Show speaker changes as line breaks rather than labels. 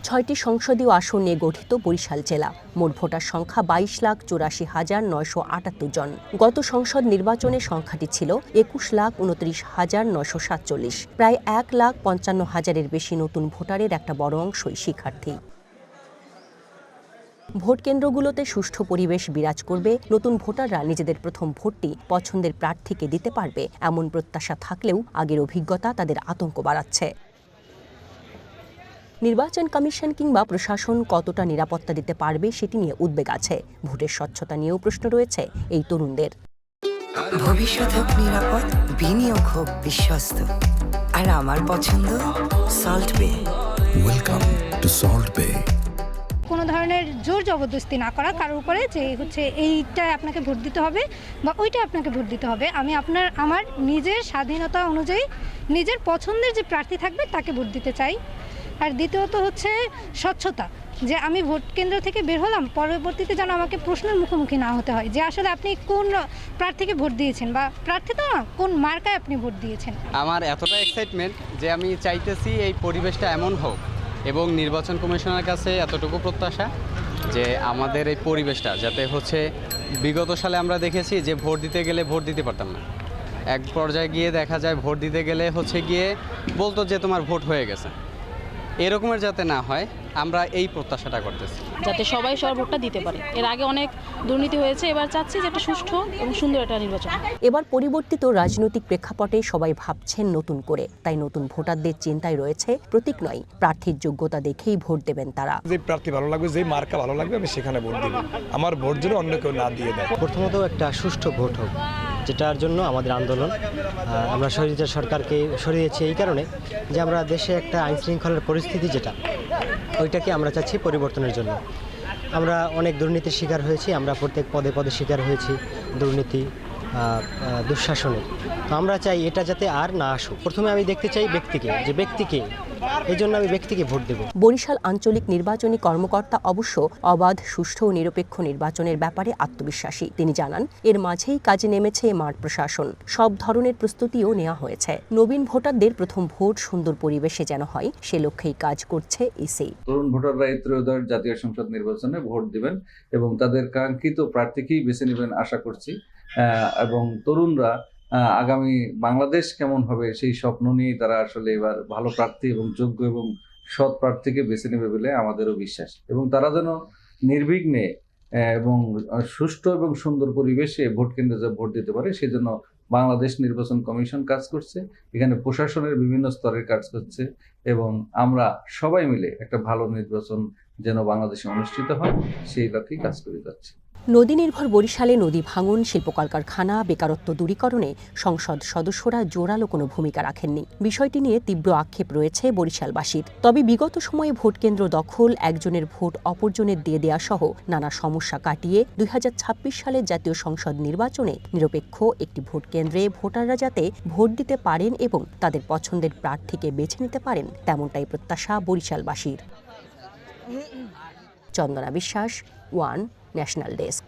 6টি সংসদীয় আসন নিয়ে গঠিত বরিশাল জেলা। মোট ভোটার সংখ্যা 22,84,978 জন। গত সংসদ নির্বাচনে সংখ্যাটি ছিল 21,29,947। প্রায় 1,55,000-এর বেশি নতুন ভোটারের একটা বড় অংশই শিক্ষার্থী। ভোট কেন্দ্রগুলোতে সুষ্ঠু পরিবেশ বিরাজ করবে, নতুন ভোটাররা নিজেদের প্রথম ভোটটি পছন্দের প্রার্থীকে দিতে পারবে এমন প্রত্যাশা থাকলেও আগের অভিজ্ঞতা তাদের আতঙ্ক বাড়াচ্ছে। নির্বাচন কমিশন কিংবা প্রশাসন কতটা নিরাপত্তা দিতে পারবে সেটি নিয়ে উদ্বেগ আছে। ভোটের স্বচ্ছতা নিয়েও প্রশ্ন রয়েছে এই তরুণদের।
ভবিষ্যৎ হোক নিরাপদ, বিনিয়োগ হোক বিশ্বস্ত, আর আমার পছন্দ সল্ট বে।
ওয়েলকাম টু সল্ট বে।
কোনো ধরনের জোর জবরদস্তি না করা কারোর উপরে যে এইটা আপনাকে ভোট দিতে হবে বা ওইটা আপনাকে ভোট দিতে হবে। আমি আমার নিজের স্বাধীনতা অনুযায়ী নিজের পছন্দের যে প্রার্থী থাকবে তাকে ভোট দিতে চাই। আর দ্বিতীয়ত হচ্ছে স্বচ্ছতা, যে আমি ভোট কেন্দ্র থেকে বের হলাম, পরবর্তীতে যেন আমাকে প্রশ্নের মুখোমুখি না হতে হয় যে আসলে আপনি কোন প্রার্থীকে ভোট দিয়েছেন, বা প্রার্থী তো না, কোন মার্কায় আপনি ভোট দিয়েছেন।
আমার এতটা এক্সাইটমেন্ট যে আমি চাইতেছি এই পরিবেশটা এমন হোক, এবং নির্বাচন কমিশনের কাছে এতটুকু প্রত্যাশা যে আমাদের এই পরিবেশটা যাতে বিগত সালে আমরা দেখেছি যে ভোট দিতে গেলে ভোট দিতে পারতাম না, এক পর্যায়ে গিয়ে দেখা যায় ভোট দিতে গেলে গিয়ে বলতো যে তোমার ভোট হয়ে গেছে। এরকমের যাতে না হয় আমরা এই প্রত্যাশাটা করতেছি,
যাতে সবাই সবার ভোটটা দিতে পারে। এর আগে অনেক দুর্নীতি হয়েছে, এবার চাচ্ছি যে একটা সুষ্ঠু এবং সুন্দর একটা নির্বাচন।
এবার পরিবর্তিত রাজনৈতিক প্রেক্ষাপটে সবাই ভাবছেন নতুন করে, তাই নতুন ভোটারদের চিন্তায় রয়েছে প্রতীক নয়, প্রার্থীর যোগ্যতা দেখেই ভোট দেবেন তারা।
যে প্রার্থী ভালো লাগবে, যে মার্কা ভালো লাগবে, আমি সেখানে ভোট দেব। আমার ভোট যেন অন্য কেউ না দিয়ে দেয়।
প্রথমত একটা সুষ্ঠু ভোট হোক, যেটার জন্য আমাদের আন্দোলন। আমরা স্বৈরাচার সরকারকে সরিয়েছি এই কারণে যে আমরা দেশে একটা আইন শৃঙ্খলার পরিস্থিতি যেটা, ওইটাকে আমরা চাচ্ছি পরিবর্তনের জন্য। আমরা অনেক দুর্নীতির শিকার হয়েছি, আমরা প্রত্যেক পদে পদে শিকার হয়েছি দুর্নীতি, দুঃশাসনের। তো আমরা চাই এটা যাতে আর না আসুক। প্রথমে আমি দেখতে চাই ব্যক্তিকে, যে ব্যক্তিকে, এই জন্য আমি ব্যক্তিকে ভোট দেব।
বরিশাল আঞ্চলিক নির্বাচনী কর্মকর্তা অবশ্য অবাধ, সুষ্ঠু ও নিরপেক্ষ নির্বাচনের ব্যাপারে আত্মবিশ্বাসী। তিনি জানান, এর মাঝেই কাজে নেমেছে মাঠ প্রশাসন, সব ধরনের প্রস্তুতিও নেওয়া হয়েছে। নবীন ভোটারদের প্রথম ভোট সুন্দর পরিবেশে যেন হয়, সে লক্ষ্যেই কাজ করছে ইসি।
তরুণ ভোটাররা এই ত্রয়োদশ জাতীয় সংসদ নির্বাচনে ভোট দিবেন এবং তাদের কাঙ্ক্ষিত প্রার্থীকেই বেছে নেবেন আশা করছি। এবং তরুণরা আগামী বাংলাদেশ কেমন হবে সেই স্বপ্ন নিয়েই তারা আসলে এবার ভালো প্রার্থী এবং যোগ্য এবং সৎ প্রার্থীকে বেছে নেবে বলে আমাদেরও বিশ্বাস। এবং তারা যেন নির্বিঘ্নে এবং সুষ্ঠু এবং সুন্দর পরিবেশে ভোট কেন্দ্রে ভোট দিতে পারে, সেজন্য বাংলাদেশ নির্বাচন কমিশন কাজ করছে, এখানে প্রশাসনের বিভিন্ন স্তরের কাজ করছে, এবং আমরা সবাই মিলে একটা ভালো নির্বাচন যেন বাংলাদেশে অনুষ্ঠিত হয় সেই লক্ষ্যেই কাজ করে যাচ্ছে।
নদী নির্ভর বরিশালে নদী ভাঙন, শিল্প কলকারখানা, বেকারত্ব দূরীকরণে সংসদ সদস্যরা জোরালো কোনো ভূমিকা রাখেননি। বিষয়টি নিয়ে তীব্র আক্ষেপ রয়েছে বরিশালবাসীর। তবে বিগত সময়ে ভোটকেন্দ্র দখল, একজনের ভোট অপরজনের দিয়ে দেয়া সহ নানা সমস্যা কাটিয়ে 2026 সালের জাতীয় সংসদ নির্বাচনে নিরপেক্ষ একটি ভোট কেন্দ্রে ভোটাররা যাতে ভোট দিতে পারেন এবং তাদের পছন্দের প্রার্থীকে বেছে নিতে পারেন, তেমনটাই প্রত্যাশা বরিশালবাসীর। চন্দনা বিশ্বাস, ওয়ান ন্যাশনাল ডেস্ক।